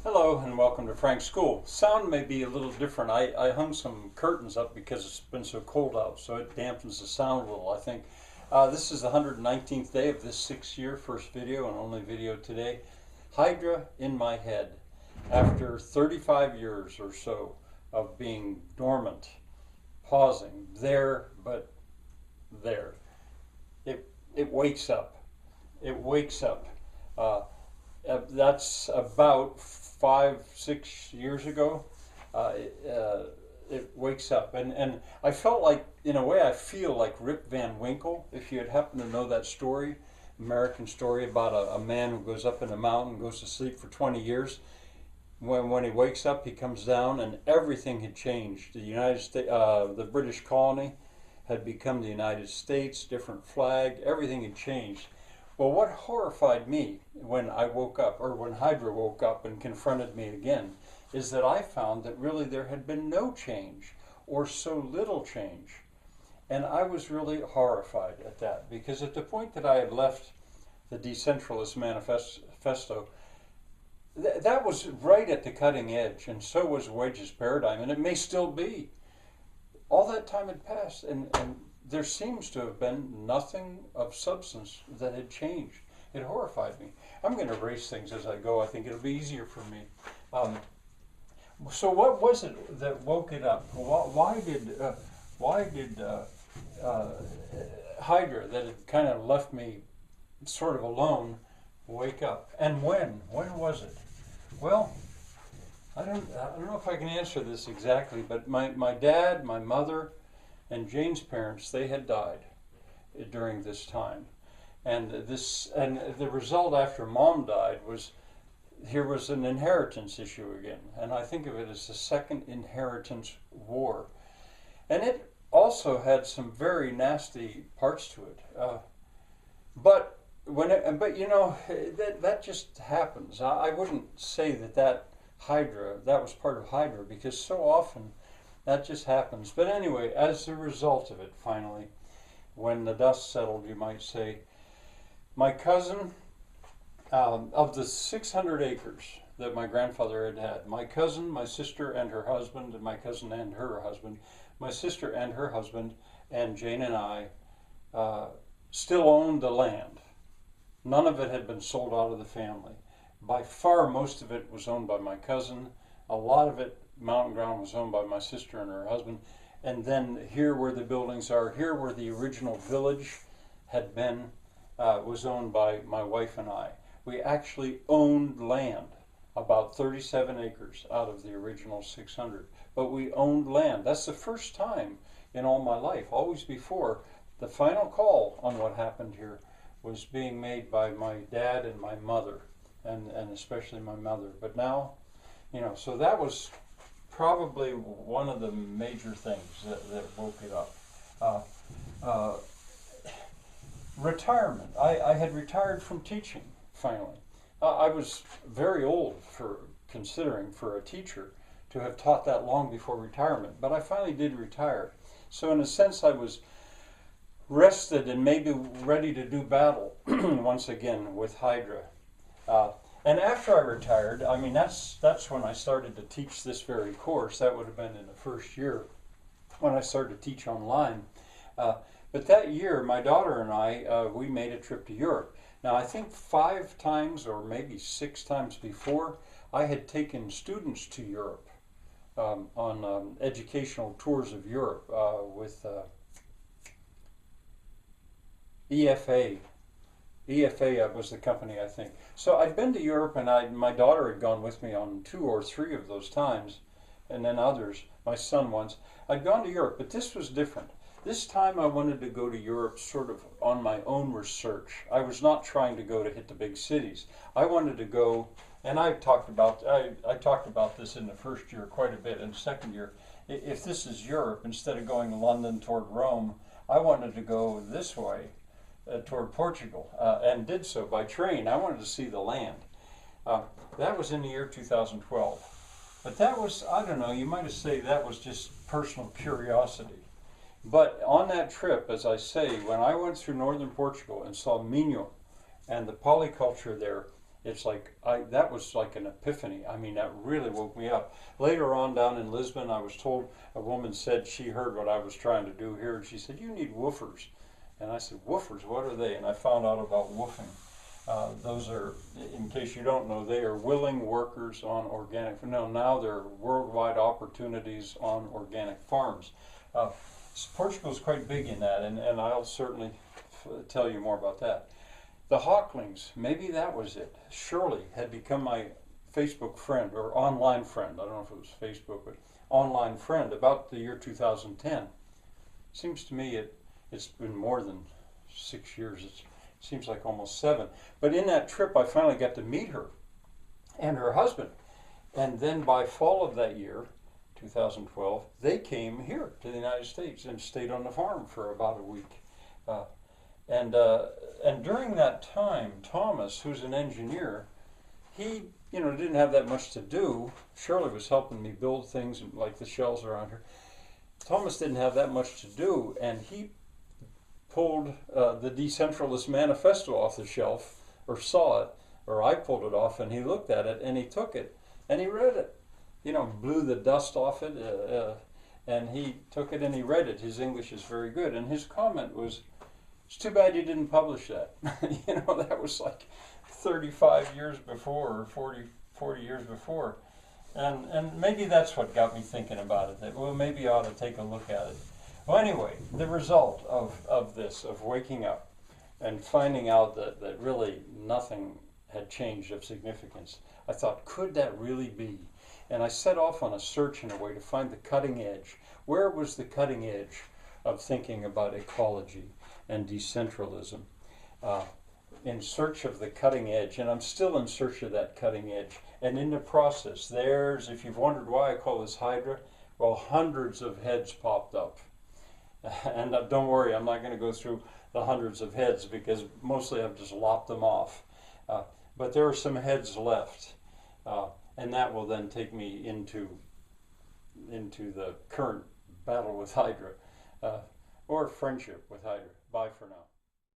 Hello and welcome to Frank's School. Sound may be a little different. I hung some curtains up because it's been so cold out, so it dampens the sound a little, I think. This is the 119th day of this 6-year first video and only video today. Hydra in my head. After 35 years or so of being dormant, pausing, there but there, it wakes up. It wakes up. That's about 5-6 years ago. It wakes up, and I felt like, in a way, I feel like Rip Van Winkle. If you had happened to know that story, American story about a man who goes up in a mountain, goes to sleep for 20 years. When he wakes up, he comes down, and everything had changed. The United States, the British colony, had become the United States. Different flag. Everything had changed. Well, what horrified me when I woke up, or when Hydra woke up and confronted me again, is that I found that really there had been no change, or so little change. And I was really horrified at that, because at the point that I had left the Decentralist Manifesto, that was right at the cutting edge, and so was Wedge's paradigm, and it may still be. All that time had passed, and there seems to have been nothing of substance that had changed. It horrified me. I'm going to erase things as I go. I think it'll be easier for me. So what was it that woke it up? Why did Hydra, that had kind of left me sort of alone, wake up? And when? When was it? Well, I don't know if I can answer this exactly, but my dad, my mother, and Jane's parents, they had died during this time. And the result after Mom died was, here was an inheritance issue again. And I think of it as the second inheritance war. And it also had some very nasty parts to it. But you know, that just happens. I wouldn't say that Hydra, that was part of Hydra, because so often that just happens. But anyway, as a result of it, finally, when the dust settled, you might say, my cousin, of the 600 acres that my grandfather had, my cousin, my sister and her husband, and my cousin and her husband, my sister and her husband, and Jane and I still owned the land. None of it had been sold out of the family. By far, most of it was owned by my cousin. A lot of it, mountain ground, was owned by my sister and her husband. And then here where the buildings are, here where the original village had been, was owned by my wife and I. We actually owned land, about 37 acres out of the original 600. But we owned land. That's the first time in all my life. Always before, the final call on what happened here was being made by my dad and my mother, and especially my mother. But now, you know, so that was probably one of the major things that woke it up. Retirement. I had retired from teaching, finally. I was very old considering for a teacher to have taught that long before retirement, but I finally did retire. So in a sense, I was rested and maybe ready to do battle once again with Hydra. And after I retired, I mean, that's when I started to teach this very course. That would have been in the first year when I started to teach online. But that year, my daughter and I, we made a trip to Europe. Now, I think 5 times or maybe 6 times before, I had taken students to Europe on educational tours of Europe with EFA. EFA was the company, I think. So I'd been to Europe, and my daughter had gone with me on 2 or 3 of those times, and then others, my son once. I'd gone to Europe, but this was different. This time I wanted to go to Europe sort of on my own research. I was not trying to go to hit the big cities. I wanted to go, and I talked about this in the first year quite a bit. In the second year, if this is Europe, instead of going London toward Rome, I wanted to go this way toward Portugal, and did so by train. I wanted to see the land. That was in the year 2012. But that was, I don't know, you might have said that was just personal curiosity. But on that trip, as I say, when I went through northern Portugal and saw Minho and the polyculture there, It's like that was like an epiphany. I mean, that really woke me up. Later on down in Lisbon, I was told a woman said she heard what I was trying to do here, and she said, "You need woofers." And I said, "Woofers, what are they?" And I found out about woofing. Those are, in case you don't know, they are willing workers on organic. No, now there are worldwide opportunities on organic farms. Portugal is quite big in that, and I'll certainly tell you more about that. The Hawklings, maybe that was it. Shirley had become my Facebook friend or online friend. I don't know if it was Facebook, but online friend about the year 2010. Seems to me it's been more than 6 years. It seems like almost 7. But in that trip, I finally got to meet her and her husband. And then by fall of that year, 2012, they came here to the United States and stayed on the farm for about a week. And during that time, Thomas, who's an engineer, he didn't have that much to do. Shirley was helping me build things like the shelves around here. Thomas didn't have that much to do, and he pulled the Decentralist Manifesto off the shelf, or saw it, or I pulled it off, and he looked at it, and he took it, and he read it. Blew the dust off it, and he took it and he read it. His English is very good, and his comment was, "It's too bad you didn't publish that." That was like 35 years before, or 40 years before. And maybe that's what got me thinking about it, that, well, maybe I ought to take a look at it. Well, anyway, the result of this, of waking up and finding out that really nothing had changed of significance, I thought, could that really be? And I set off on a search in a way to find the cutting edge. Where was the cutting edge of thinking about ecology and decentralism? In search of the cutting edge, and I'm still in search of that cutting edge. And in the process, there's, if you've wondered why I call this Hydra, well, hundreds of heads popped up. And don't worry, I'm not going to go through the hundreds of heads because mostly I've just lopped them off. But there are some heads left. And that will then take me into the current battle with Hydra, or friendship with Hydra. Bye for now.